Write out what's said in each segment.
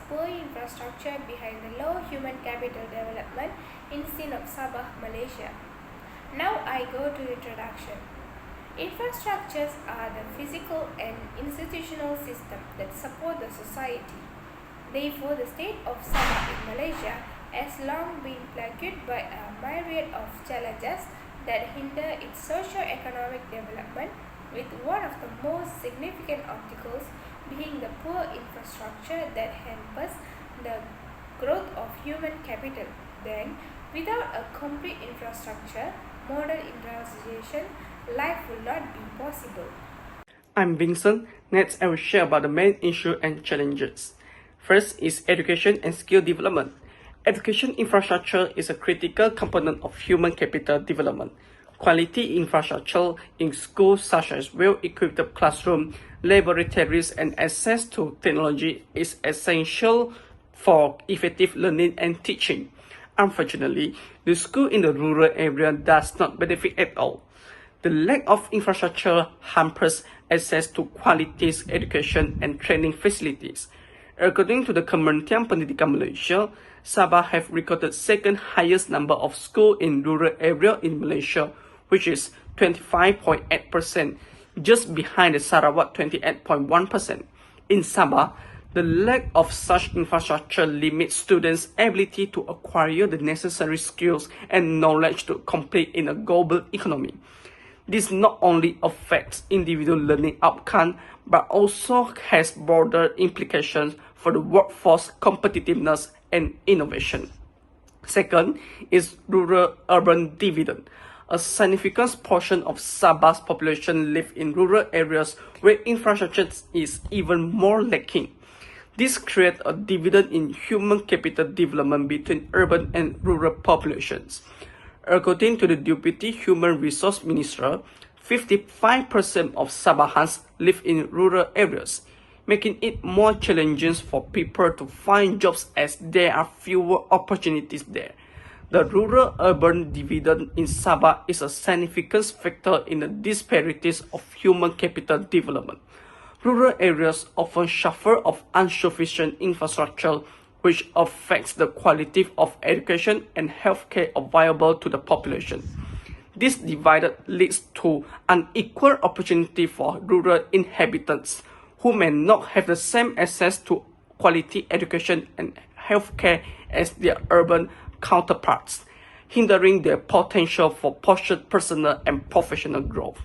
poor infrastructure behind the low human capital development in scene of Sabah, Malaysia. Now I go to introduction. Infrastructures are the physical and institutional systems that support the society. Therefore, the state of Sabah in Malaysia has long been plagued by a myriad of challenges that hinder its socio-economic development, with one of the most significant obstacles being the poor infrastructure that hampers the growth of human capital. Then, without a complete infrastructure, modern industrialization, life will not be possible. I'm Vincent. Next, I will share about the main issues and challenges. First is education and skill development. Education infrastructure is a critical component of human capital development. Quality infrastructure in schools such as well-equipped classrooms, laboratories, and access to technology is essential for effective learning and teaching. Unfortunately, the school in the rural area does not benefit at all. The lack of infrastructure hampers access to quality education and training facilities. According to the Kementerian Pendidikan Malaysia, Sabah have recorded second highest number of schools in rural area in Malaysia, which is 25.8%, just behind the Sarawak 28.1%. In Sabah, the lack of such infrastructure limits students' ability to acquire the necessary skills and knowledge to compete in a global economy. This not only affects individual learning outcome, but also has broader implications for the workforce competitiveness and innovation. Second is rural-urban dividend. A significant portion of Sabah's population live in rural areas where infrastructure is even more lacking. This creates a dividend in human capital development between urban and rural populations. According to the Deputy Human Resource Minister, 55% of Sabahans live in rural areas, making it more challenging for people to find jobs as there are fewer opportunities there. The rural-urban dividend in Sabah is a significant factor in the disparities of human capital development. Rural areas often suffer of insufficient infrastructure, which affects the quality of education and healthcare available to the population. This divide leads to unequal opportunity for rural inhabitants who may not have the same access to quality education and healthcare as their urban counterparts, hindering their potential for personal and professional growth.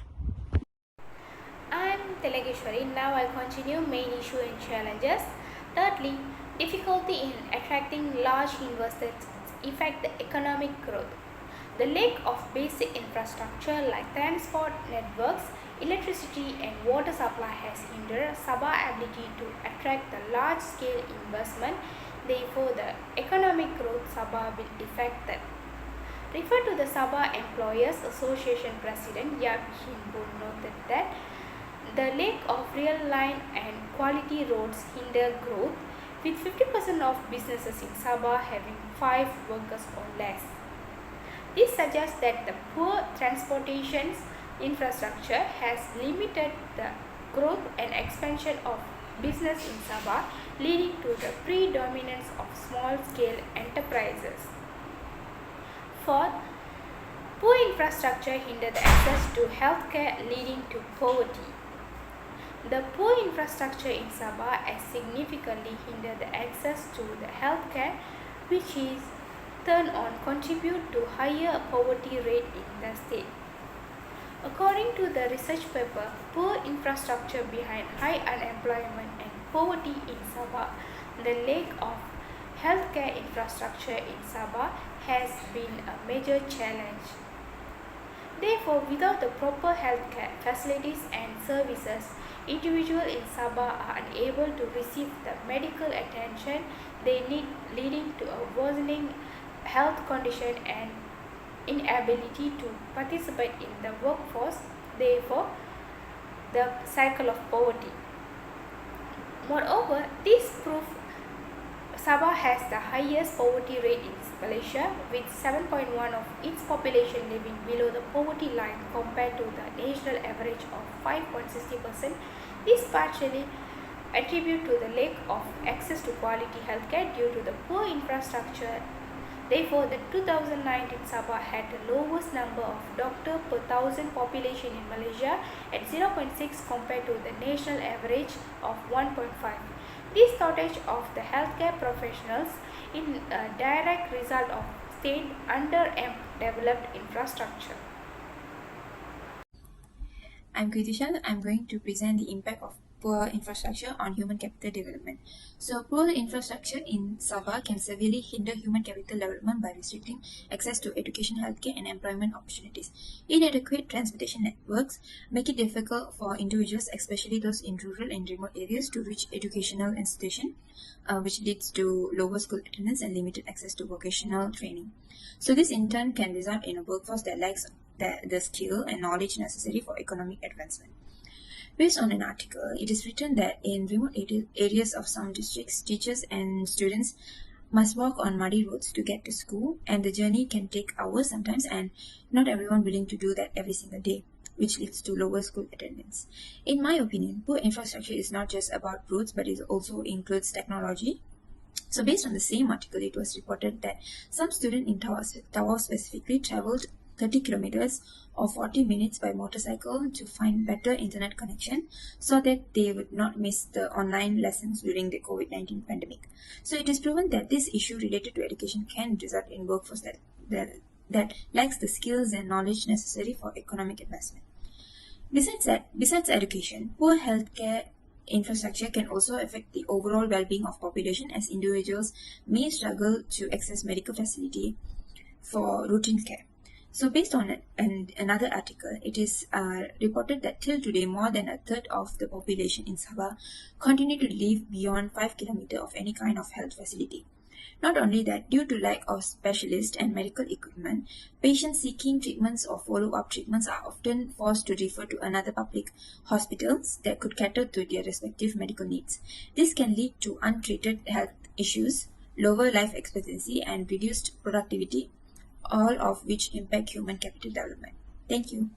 I'm Telegeshwari. Now I'll continue main issue and challenges. Thirdly, difficulty in attracting large investors affect the economic growth. The lack of basic infrastructure like transport networks, electricity and water supply has hindered Sabah's ability to attract the large-scale investment. Therefore, the economic growth Sabah will affected. Refer to the Sabah Employers Association President Yap Hin Boon noted that the lack of real line and quality roads hinder growth, with 50% of businesses in Sabah having 5 workers or less. This suggests that the poor transportation infrastructure has limited the growth and expansion of business in Sabah, leading to the predominance of small-scale enterprises. Fourth, poor infrastructure hinders the access to healthcare, leading to poverty. The poor infrastructure in Sabah has significantly hindered the access to the healthcare, which is turn on contribute to higher poverty rate in the state. According to the research paper, poor infrastructure behind high unemployment and poverty in Sabah, the lack of healthcare infrastructure in Sabah has been a major challenge. Therefore, without the proper healthcare facilities and services, individuals in Sabah are unable to receive the medical attention they need, leading to a worsening health condition and inability to participate in the workforce, therefore the cycle of poverty. Moreover, this proves Sabah has the highest poverty rate in Malaysia, with 7.1% of its population living below the poverty line compared to the national average of 5.60%. This partially attribute to the lack of access to quality healthcare due to the poor infrastructure. Therefore, the 2019 Sabah had the lowest number of doctors per thousand population in Malaysia at 0.6 compared to the national average of 1.5. This shortage of the healthcare professionals is a direct result of state underdeveloped infrastructure. I'm Kritisha. I'm going to present the impact of poor infrastructure on human capital development. So, poor infrastructure in Sabah can severely hinder human capital development by restricting access to education, healthcare, and employment opportunities. Inadequate transportation networks make it difficult for individuals, especially those in rural and remote areas, to reach educational institutions, which leads to lower school attendance and limited access to vocational training. So, this in turn can result in a workforce that lacks the skill and knowledge necessary for economic advancement. Based on an article, it is written that in remote areas of some districts, teachers and students must walk on muddy roads to get to school, and the journey can take hours sometimes, and not everyone willing to do that every single day, which leads to lower school attendance. In my opinion, poor infrastructure is not just about roads, but it also includes technology. So based on the same article, it was reported that some students in Tawau specifically traveled 30 kilometers or 40 minutes by motorcycle to find better internet connection so that they would not miss the online lessons during the COVID-19 pandemic. So it is proven that this issue related to education can result in workforce that lacks the skills and knowledge necessary for economic advancement. Besides education, poor healthcare infrastructure can also affect the overall well-being of population, as individuals may struggle to access medical facility for routine care. So based on another article, it is reported that till today, more than a third of the population in Sabah continue to live beyond 5 kilometers of any kind of health facility. Not only that, due to lack of specialists and medical equipment, patients seeking treatments or follow-up treatments are often forced to refer to another public hospitals that could cater to their respective medical needs. This can lead to untreated health issues, lower life expectancy, and reduced productivity, all of which impact human capital development. Thank you.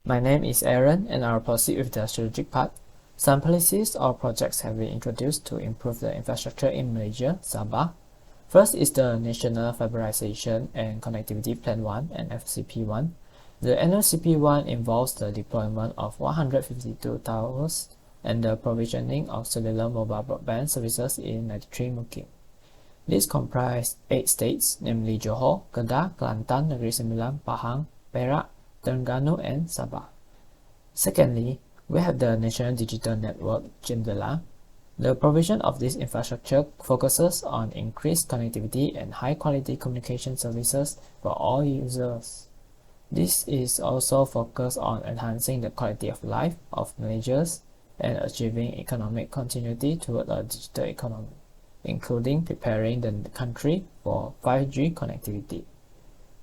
My name is Aaron, and I'll proceed with the strategic part. Some policies or projects have been introduced to improve the infrastructure in Malaysia, Sabah. First is the National Fiberization and Connectivity Plan 1 and FCP1. The NFCP1 involves the deployment of 152 towers and the provisioning of cellular mobile broadband services in 93 Mukim. This comprised 8 states, namely Johor, Kedah, Kelantan, Negeri Sembilan, Pahang, Perak, Terengganu, and Sabah. Secondly, we have the National Digital Network, JINDELA. The provision of this infrastructure focuses on increased connectivity and high-quality communication services for all users. This is also focused on enhancing the quality of life of Malaysians and achieving economic continuity toward a digital economy, including preparing the country for 5G connectivity.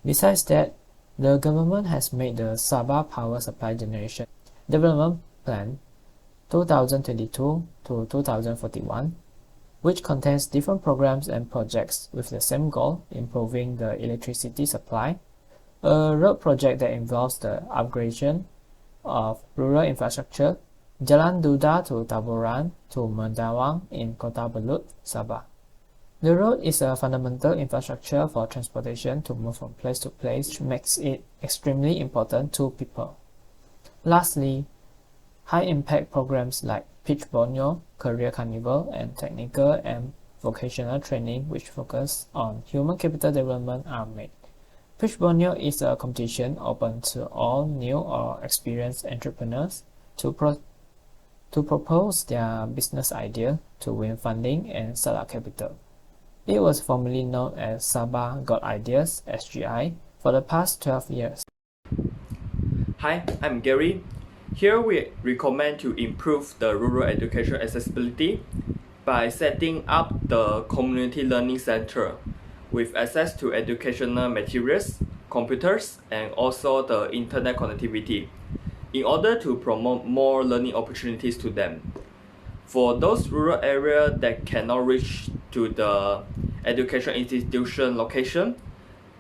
Besides that, the government has made the Sabah Power Supply Generation Development Plan 2022 to 2041, which contains different programs and projects with the same goal, improving the electricity supply, a road project that involves the upgradation of rural infrastructure, Jalan Duda to Taburan to Mendawang in Kota Belud, Sabah. The road is a fundamental infrastructure for transportation to move from place to place, which makes it extremely important to people. Lastly, high-impact programs like Pitch Borneo, Career Carnival, and technical and vocational training, which focus on human capital development, are made. Pitch Borneo is a competition open to all new or experienced entrepreneurs to propose their business idea, to win funding and start up capital. It was formerly known as Sabah Got Ideas (SGI) for the past 12 years. Hi, I'm Gary. Here we recommend to improve the rural education accessibility by setting up the community learning center with access to educational materials, computers, and also the internet connectivity in order to promote more learning opportunities to them. For those rural areas that cannot reach to the education institution location,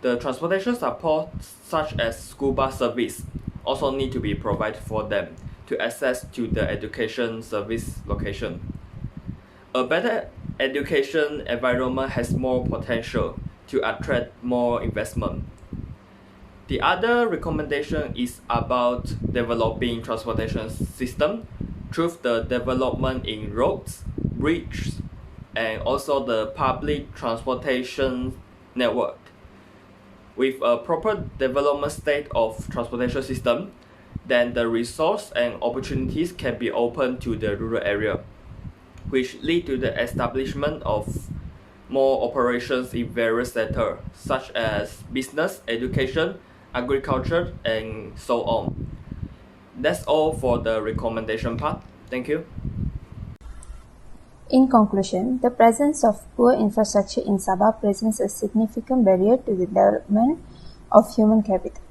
the transportation support such as school bus service also need to be provided for them to access to the education service location. A better education environment has more potential to attract more investment. The other recommendation is about developing transportation system through the development in roads, bridges, and also the public transportation network. With a proper development state of transportation system, then the resource and opportunities can be opened to the rural area, which lead to the establishment of more operations in various sectors such as business, education, agriculture, and so on. That's all for the recommendation part. Thank you. In conclusion, the presence of poor infrastructure in Sabah presents a significant barrier to the development of human capital.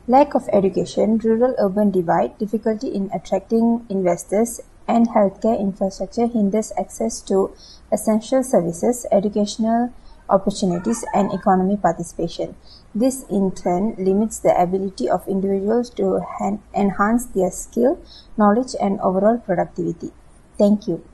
Lack of education, rural-urban divide, difficulty in attracting investors, and healthcare infrastructure hinders access to essential services, educational opportunities, and economic participation. This in turn limits the ability of individuals to enhance their skill, knowledge, and overall productivity. Thank you.